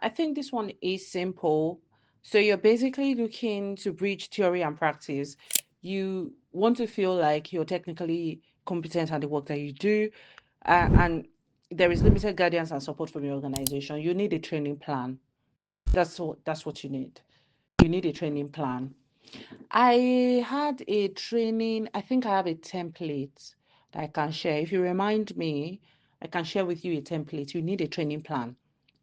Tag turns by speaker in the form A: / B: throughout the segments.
A: I think this one is simple. So you're basically looking to bridge theory and practice. You want to feel like you're technically competent at the work that you do, and there is limited guidance and support from your organization. You need a training plan. That's what you need. You need a training plan. I had a training. I think I have a template that I can share. If you remind me, I can share with you a template. You need a training plan.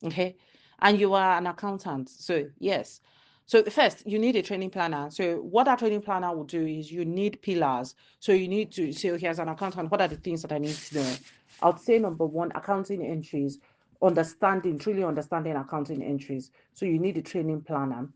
A: Okay. And you are an accountant. So, yes. So, first, you need a training planner. So, what that training planner will do is you need pillars. So, you need to say, okay, as an accountant, what are the things that I need to know? I would say number one, accounting entries, truly understanding accounting entries. So, you need a training planner.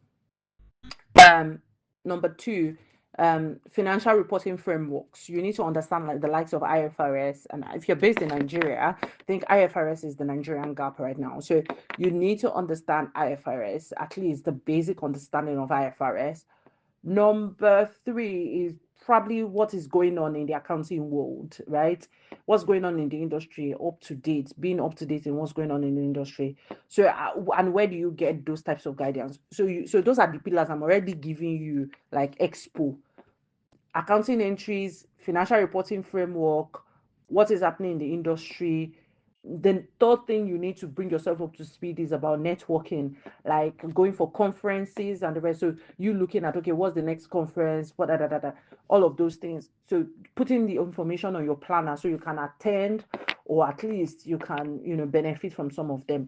A: Um, Number two, financial reporting frameworks. You need to understand like the likes of IFRS, and if you're based in Nigeria, I think IFRS is the Nigerian gap right now. So you need to understand IFRS, at least the basic understanding of IFRS. Number three is probably what is going on in the accounting world, right? What's going on in the industry, up to date, being up to date in what's going on in the industry. So, and where do you get those types of guidance? So those are the pillars I'm already giving you, like expo, accounting entries, financial reporting framework, what is happening in the industry. The third thing you need to bring yourself up to speed is about networking, like going for conferences and the rest. So you looking at, okay, what's the next conference, what all of those things. So putting the information on your planner so you can attend, or at least you can, benefit from some of them.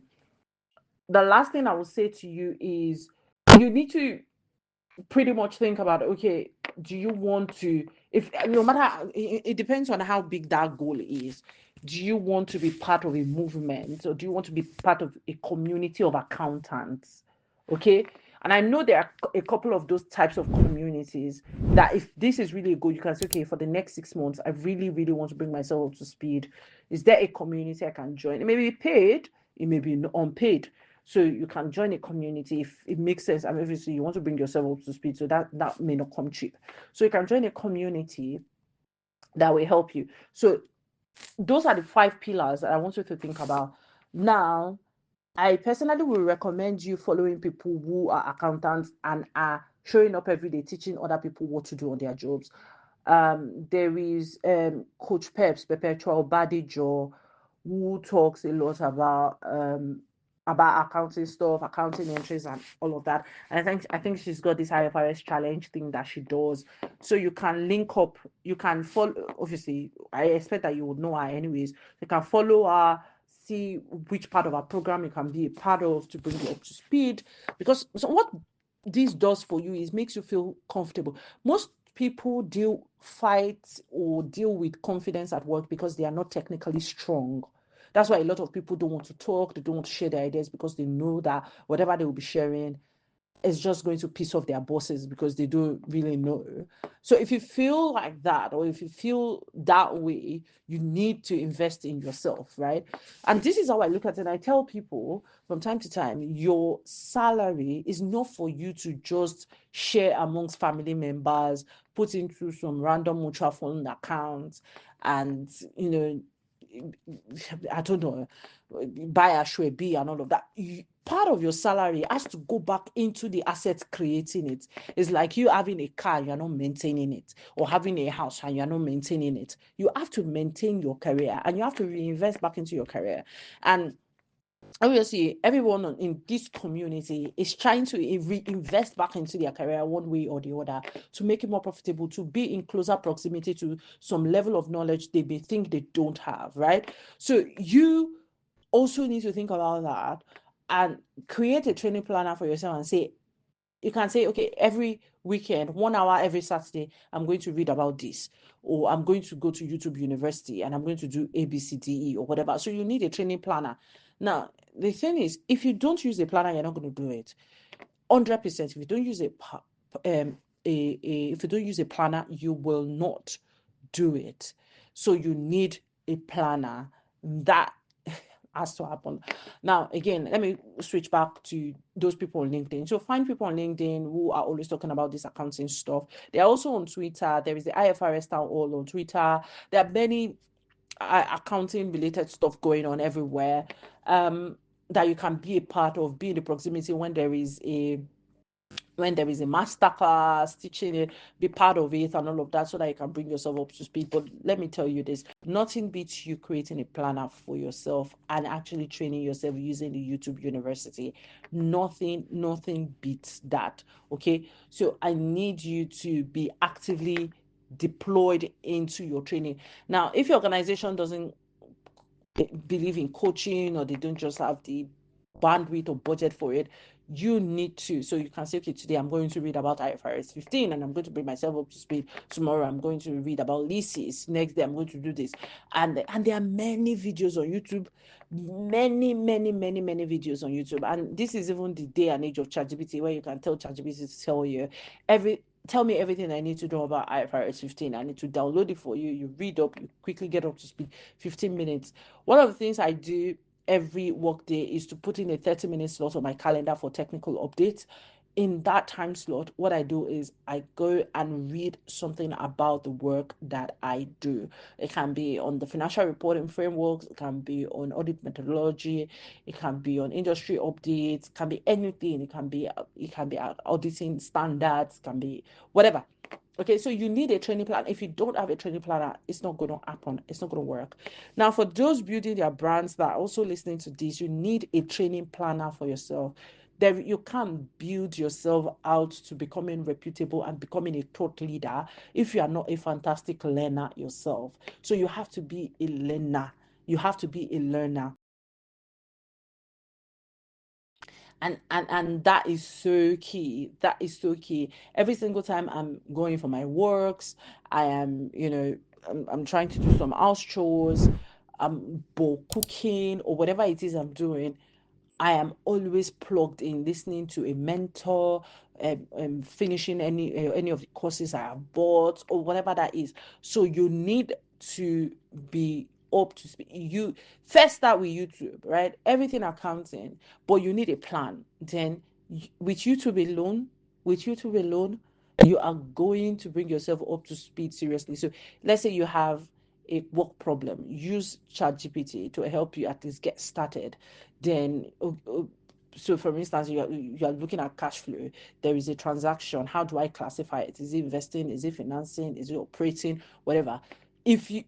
A: The last thing I will say to you is you need to pretty much think about, okay, do you want to, if no matter, it depends on how big that goal is. Do you want to be part of a movement, or do you want to be part of a community of accountants? Okay. And I know there are a couple of those types of communities that if this is really good, you can say, okay, for the next 6 months, I really, really want to bring myself up to speed. Is there a community I can join? It may be paid, it may be unpaid. So you can join a community if it makes sense. And obviously you want to bring yourself up to speed, so that may not come cheap. So you can join a community that will help you. So those are the 5 pillars that I want you to think about. Now, I personally will recommend you following people who are accountants and are showing up every day teaching other people what to do on their jobs. There is Coach Peps Perpetual Badijo, who talks a lot about accounting stuff, accounting entries, and all of that. And I think she's got this IFRS challenge thing that she does. So you can link up, you can follow. Obviously, I expect that you would know her anyways. You can follow her, see which part of our program you can be a part of to bring you up to speed. Because so what this does for you is makes you feel comfortable. Most people fight or deal with confidence at work because they are not technically strong. That's why a lot of people don't want to talk, they don't want to share their ideas because they know that whatever they will be sharing is just going to piss off their bosses because they don't really know. So if you feel like that, or if you feel that way, you need to invest in yourself, right? And this is how I look at it. I tell people from time to time, your salary is not for you to just share amongst family members, put into some random mutual fund accounts, and I don't know, buy a shoe B and all of that. Part of your salary has to go back into the assets creating it. It's like you having a car, you're not maintaining it, or having a house and you're not maintaining it. You have to maintain your career and you have to reinvest back into your career. And obviously, everyone in this community is trying to reinvest back into their career one way or the other to make it more profitable, to be in closer proximity to some level of knowledge they may think they don't have, right? So you also need to think about that and create a training planner for yourself and say, you can say, okay, every weekend, 1 hour every Saturday, I'm going to read about this, or I'm going to go to YouTube University and I'm going to do ABCDE or whatever. So you need a training planner. Now, the thing is, if you don't use a planner, you're not going to do it. 100%. If you don't use if you don't use a planner, you will not do it. So you need a planner that has to happen. Now, again, let me switch back to those people on LinkedIn. So find people on LinkedIn who are always talking about this accounting stuff. They're also on Twitter. There is the IFRS Town Hall on Twitter. There are many accounting related stuff going on everywhere. that you can be a part of, be in the proximity when there is a master class teaching it, be part of it and all of that so that you can bring yourself up to speed. But let me tell you this, nothing beats you creating a planner for yourself and actually training yourself using the YouTube University. Nothing beats that. Okay. So I need you to be actively deployed into your training. Now, if your organization doesn't believe in coaching or they don't just have the bandwidth or budget for it, you need to. So you can say, okay, today I'm going to read about IFRS 15 and I'm going to bring myself up to speed. Tomorrow I'm going to read about leases. Next day I'm going to do this. And there are many videos on YouTube, many videos on YouTube. And this is even the day and age of ChatGPT, where you can tell ChatGPT to tell you tell me everything I need to know about IFRS 15. I need to download it for you. You read up, you quickly get up to speed, 15 minutes. One of the things I do every work day is to put in a 30-minute slot on my calendar for technical updates. In that time slot, what I do is I go and read something about the work that I do. It can be on the financial reporting frameworks, it can be on audit methodology, it can be on industry updates, it can be anything. It can be auditing standards, it can be whatever. Okay, so you need a training plan. If you don't have a training planner, it's not going to happen. It's not going to work. Now, for those building their brands that are also listening to this, you need a training planner for yourself. There, you can't build yourself out to becoming reputable and becoming a thought leader if you are not a fantastic learner yourself. So you have to be a learner. You have to be a learner. And that is so key. That is so key. Every single time I'm going for my works, I am, I'm trying to do some house chores, cooking or whatever it is I'm doing. I am always plugged in, listening to a mentor, finishing any of the courses I have bought or whatever that is. So you need to be up to speed. You first start with YouTube, right? Everything accounting, but you need a plan. Then with YouTube alone, with YouTube alone, you are going to bring yourself up to speed seriously. So let's say you have a work problem, use ChatGPT to help you at least get started. Then so for instance, you are looking at cash flow. There is a transaction. How do I classify it? Is it investing? Is it financing? Is it operating? Whatever. If you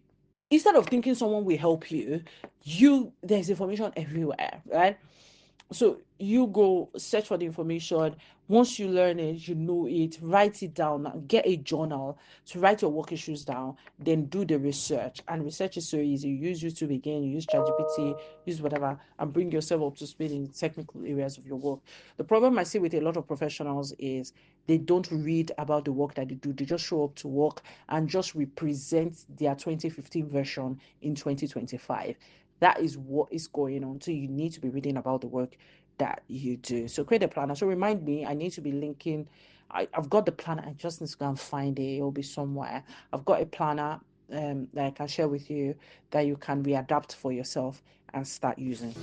A: Instead of thinking someone will help you, there's information everywhere, right? So you go search for the information. Once you learn it, you know it, write it down, get a journal to write your work issues down, then do the research. And research is so easy. You use YouTube again, you use ChatGPT, use whatever, and bring yourself up to speed in technical areas of your work. The problem I see with a lot of professionals is they don't read about the work that they do. They just show up to work and just represent their 2015 version in 2025. That is what is going on. So you need to be reading about the work that you do. So create a planner. So remind me, I need to be linking. I've got the planner. I just need to go and find it. It'll be somewhere. I've got a planner that I can share with you that you can readapt for yourself and start using.